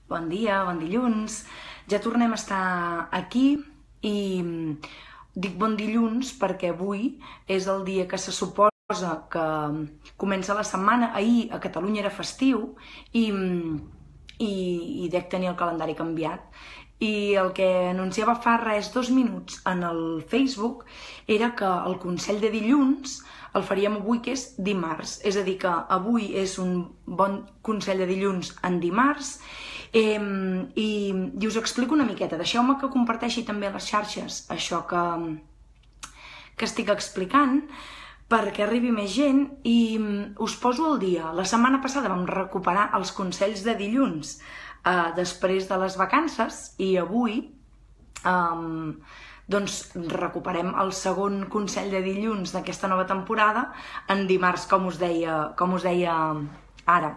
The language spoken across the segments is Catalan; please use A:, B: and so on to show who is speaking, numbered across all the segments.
A: Bon dia, bon dilluns. Ja tornem a estar aquí i dic bon dilluns perquè avui és el dia que se suposa que comença la setmana. Ahir a Catalunya era festiu i dec tenir el calendari canviat. I el que anunciava fa res 2 minuts en el Facebook era que el Consell de dilluns el faríem avui, que és dimarts. És a dir, que avui és un bon Consell de dilluns en dimarts. I us explico una miqueta. Deixeu-me que comparteixi també a les xarxes això que estic explicant perquè arribi més gent i us poso al dia. La setmana passada vam recuperar els consells de dilluns després de les vacances i avui doncs recuperem el segon consell de dilluns d'aquesta nova temporada en dimarts, com us deia ara.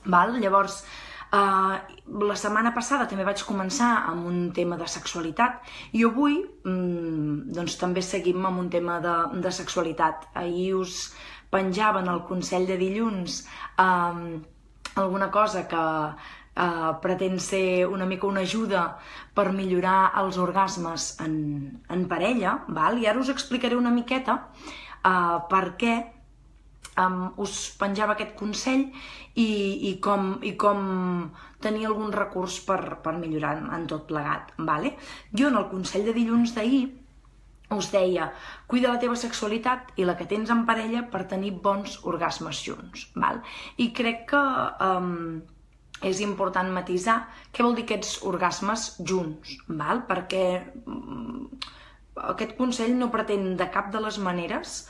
A: Llavors, la setmana passada també vaig començar amb un tema de sexualitat i avui doncs també seguim amb un tema de sexualitat. Ahir us penjava en el consell de dilluns alguna cosa que pretén ser una mica una ajuda per millorar els orgasmes en parella, i ara us explicaré una miqueta per què us penjava aquest consell i com tenir algun recurs per millorar en tot plegat. Jo en el consell de dilluns d'ahir us deia: cuida la teva sexualitat i la que tens en parella per tenir bons orgasmes junts. I crec que és important matisar què vol dir aquests orgasmes junts, perquè aquest consell no pretén de cap de les maneres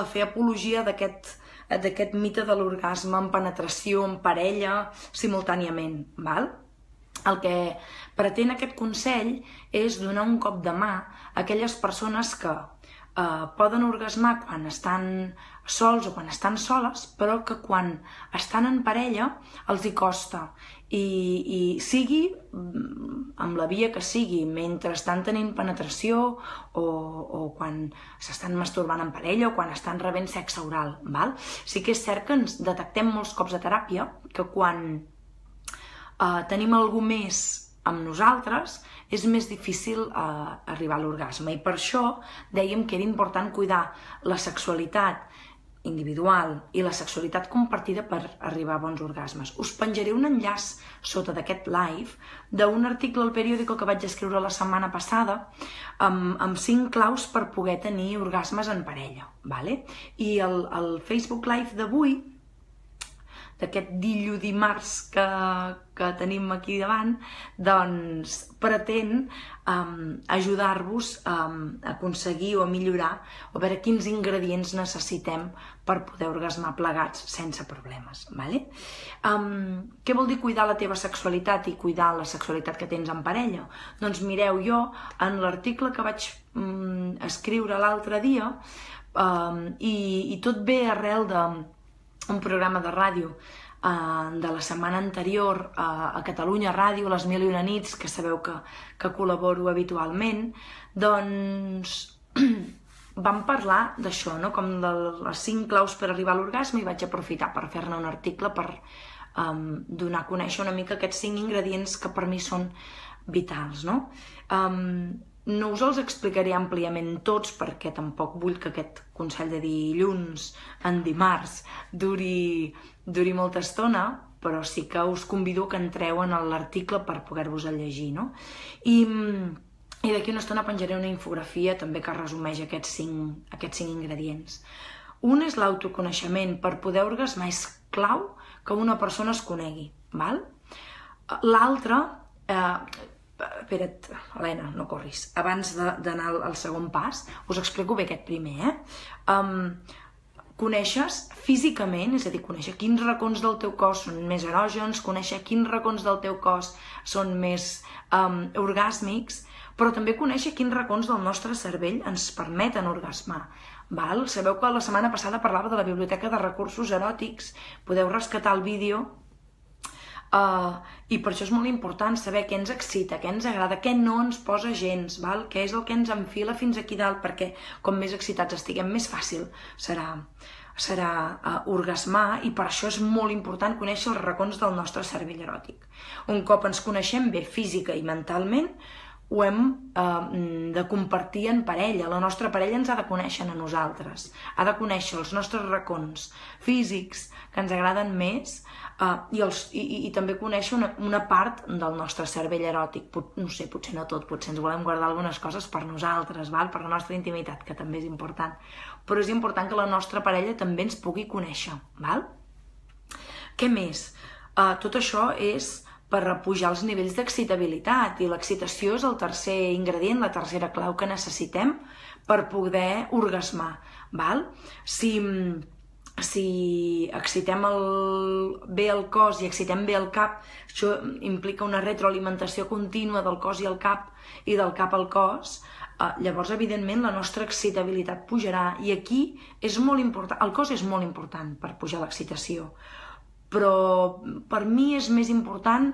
A: fer apologia d'aquest mite de l'orgasme en penetració, en parella, simultàniament. El que pretén aquest consell és donar un cop de mà a aquelles persones que poden orgasmar quan estan sols o quan estan soles, però que quan estan en parella els hi costa, i sigui amb la via que sigui, mentre estan tenint penetració o quan s'estan masturbant en parella o quan estan rebent sexe oral. Sí que és cert que ens detectem molts cops a teràpia que quan tenim algú més amb nosaltres és més difícil arribar a l'orgasme, i per això dèiem que era important cuidar la sexualitat individual i la sexualitat compartida per arribar a bons orgasmes. Us penjaré un enllaç sota d'aquest live d'un article al periòdico que vaig escriure la setmana passada amb 5 claus per poder tenir orgasmes en parella. I el Facebook Live d'avui, d'aquest dimarts que tenim aquí davant, doncs pretén ajudar-vos a aconseguir o a millorar o a veure quins ingredients necessitem per poder orgasmar plegats sense problemes. Què vol dir cuidar la teva sexualitat i cuidar la sexualitat que tens en parella? Doncs mireu, jo en l'article que vaig escriure l'altre dia, i tot ve arrel d'un programa de ràdio de la setmana anterior a Catalunya Ràdio, les 1001 nits, que sabeu que col·laboro habitualment, doncs vam parlar d'això, com de les 5 claus per arribar a l'orgasme, i vaig aprofitar per fer-ne un article per donar a conèixer una mica aquests 5 ingredients que per mi són vitals. No us els explicaré àmpliament tots perquè tampoc vull que aquest consell de dilluns en dimarts duri molta estona, però sí que us convido que entreu en l'article per poder-vos el llegir. I d'aquí una estona penjaré una infografia també que resumeix aquests 5 ingredients. Un és l'autoconeixement. Per poder orgasmar és clau que una persona es conegui. L'altre... Espera't, Helena, no corris. Abans d'anar al segon pas, us explico bé aquest primer. Coneixes físicament, és a dir, conèixer quins racons del teu cos són més erògens, conèixer quins racons del teu cos són més orgàsmics, però també conèixer quins racons del nostre cervell ens permeten orgasmar. Sabeu que la setmana passada parlava de la biblioteca de recursos eròtics, podeu rescatar el vídeo, i per això és molt important saber què ens excita, què ens agrada, què no ens posa gens, què és el que ens enfila fins aquí dalt, perquè com més excitats estiguem, més fàcil serà orgasmar, i per això és molt important conèixer els racons del nostre cervell eròtic. Un cop ens coneixem bé física i mentalment, ho hem de compartir en parella. La nostra parella ens ha de conèixer a nosaltres, ha de conèixer els nostres racons físics que ens agraden més, i també conèixer una part del nostre cervell eròtic. No sé, potser no tot, potser ens volem guardar algunes coses per nosaltres, per la nostra intimitat, que també és important. Però és important que la nostra parella també ens pugui conèixer. Què més? Tot això és per pujar els nivells d'excitabilitat, i l'excitació és el tercer ingredient, la tercera clau que necessitem per poder orgasmar. Si excitem bé el cos i excitem bé el cap, això implica una retroalimentació contínua del cos i el cap, i del cap al cos, llavors evidentment la nostra excitabilitat pujarà, i aquí és molt important, el cos és molt important per pujar l'excitació, però per mi és més important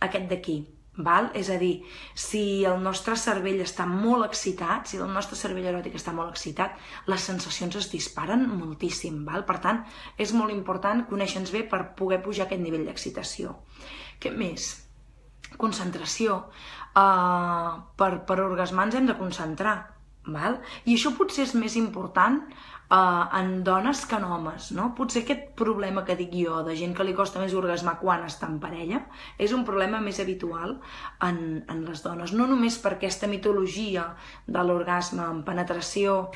A: aquest d'aquí, és a dir, si el nostre cervell està molt excitat, si el nostre cervell eròtic està molt excitat, les sensacions es disparen moltíssim, per tant, és molt important conèixer-nos bé per poder pujar aquest nivell d'excitació. Què més? Concentració. Per orgasmar ens hem de concentrar, i això potser és més important en dones que en homes, no? Potser aquest problema que dic jo, de gent que li costa més orgasmar quan està en parella, és un problema més habitual en les dones, no només per aquesta mitologia de l'orgasme en penetració,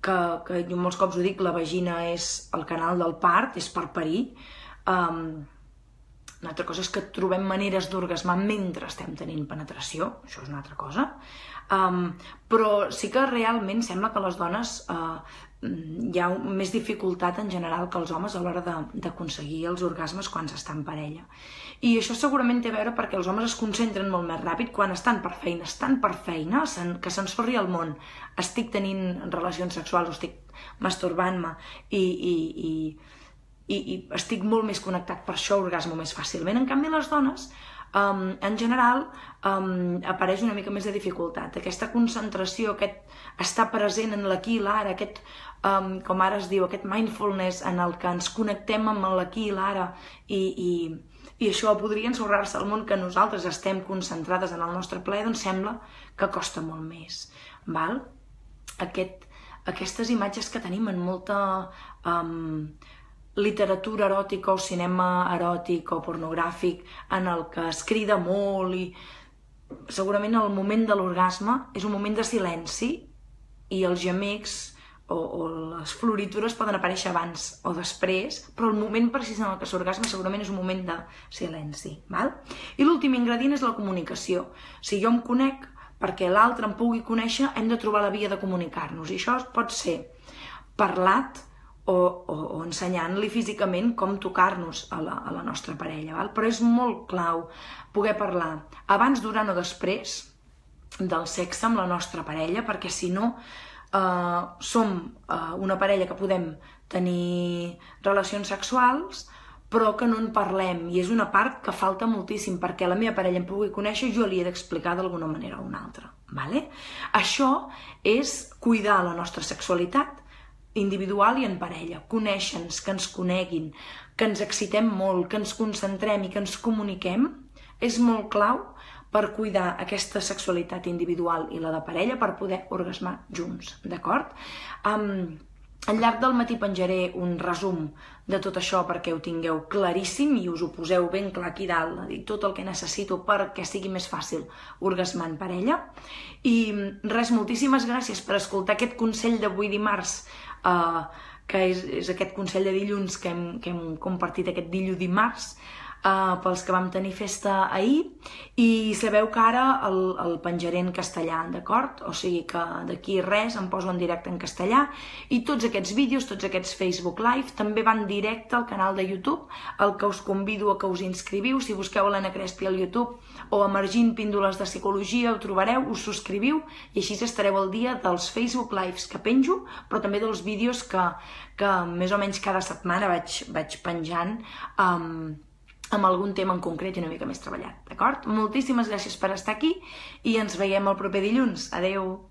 A: que jo molts cops ho dic, la vagina és el canal del part, és per parir. Una altra cosa és que trobem maneres d'orgasmar mentre estem tenint penetració, això és una altra cosa, però sí que realment sembla que a les dones hi ha més dificultat en general que els homes a l'hora d'aconseguir els orgasmes quan s'està en parella. I això segurament té a veure perquè els homes es concentren molt més ràpid quan estan per feina, que s'ensorri el món, estic tenint relacions sexuals o estic masturbant-me i estic molt més connectat, per això orgasmo més fàcilment. En canvi, les dones, en general, apareix una mica més de dificultat. Aquesta concentració, aquest estar present en l'aquí i l'ara, aquest, com ara es diu, aquest mindfulness en el que ens connectem amb l'aquí i l'ara, i això podria ensorrar-se al món que nosaltres estem concentrades en el nostre plaer, doncs sembla que costa molt més. Aquestes imatges que tenim en molta literatura eròtica o cinema eròtic o pornogràfic en el que es crida molt, i segurament el moment de l'orgasme és un moment de silenci, i els gemecs o les floritures poden aparèixer abans o després, però el moment precís en el que s'orgasma segurament és un moment de silenci. I l'últim ingredient és la comunicació. Si jo em conec perquè l'altre em pugui conèixer, hem de trobar la via de comunicar-nos, i això pot ser parlat o ensenyant-li físicament com tocar-nos a la nostra parella, però és molt clau poder parlar abans, durant o després del sexe amb la nostra parella, perquè si no som una parella que podem tenir relacions sexuals però que no en parlem, i és una part que falta moltíssim perquè la meva parella em pugui conèixer, jo li he d'explicar d'alguna manera o una altra. Això és cuidar la nostra sexualitat individual i en parella, conèixer-nos, que ens coneguin, que ens excitem molt, que ens concentrem i que ens comuniquem, és molt clau per cuidar aquesta sexualitat individual i la de parella per poder orgasmar junts, d'acord? Al llarg del matí penjaré un resum de tot això perquè ho tingueu claríssim i us ho poseu ben clar aquí dalt, tot el que necessito perquè sigui més fàcil orgasmar en parella. I res, moltíssimes gràcies per escoltar aquest consell d'avui dimarts, que és aquest consell de dilluns que hem compartit aquest dilluns dimarts, pels que vam tenir festa ahir, i sabeu que ara el penjaré en castellà, d'acord? O sigui que d'aquí res em poso en directe en castellà, i tots aquests vídeos, tots aquests Facebook Live també van directe al canal de YouTube, el que us convido a que us inscriviu. Si busqueu Helena Crespi al YouTube o Emergint Píndoles de Psicologia ho trobareu, us subscriviu i així estareu al dia dels Facebook Lives que penjo, però també dels vídeos que més o menys cada setmana vaig penjant amb algun tema en concret i una mica més treballat, d'acord? Moltíssimes gràcies per estar aquí i ens veiem el proper dilluns. Adeu!